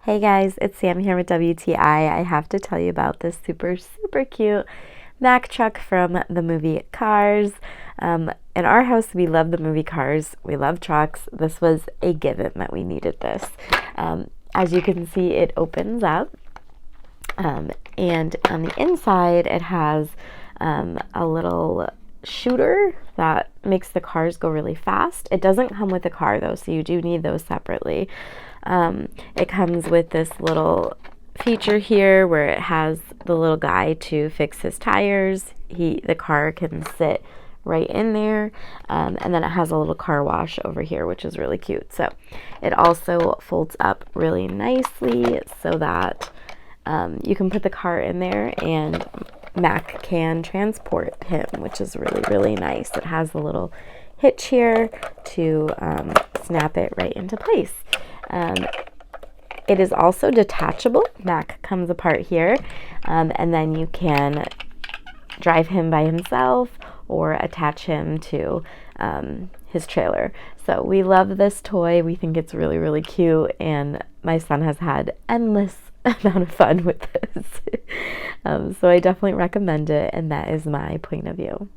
Hey guys, it's Sam here with WTI. I have to tell you about this super cute Mack truck from the movie Cars. In our house, we love the movie Cars. We love trucks. This was a given that we needed this. As you can see, it opens up, and on the inside, it has a little shooter that makes the cars go really fast. It doesn't come with the car though, so you do need those separately. It comes with this little feature here where it has the little guy to fix his tires. The car can sit right in there, and then it has a little car wash over here, which is really cute. So it also folds up really nicely so that you can put the car in there and Mack can transport him, which is really nice. It has the little hitch here to snap it right into place. It is also detachable. Mack comes apart here, and then you can drive him by himself or attach him to his trailer. So we love this toy. We think it's really cute, and my son has had endless amount of fun with this. So I definitely recommend it, and that is my point of view.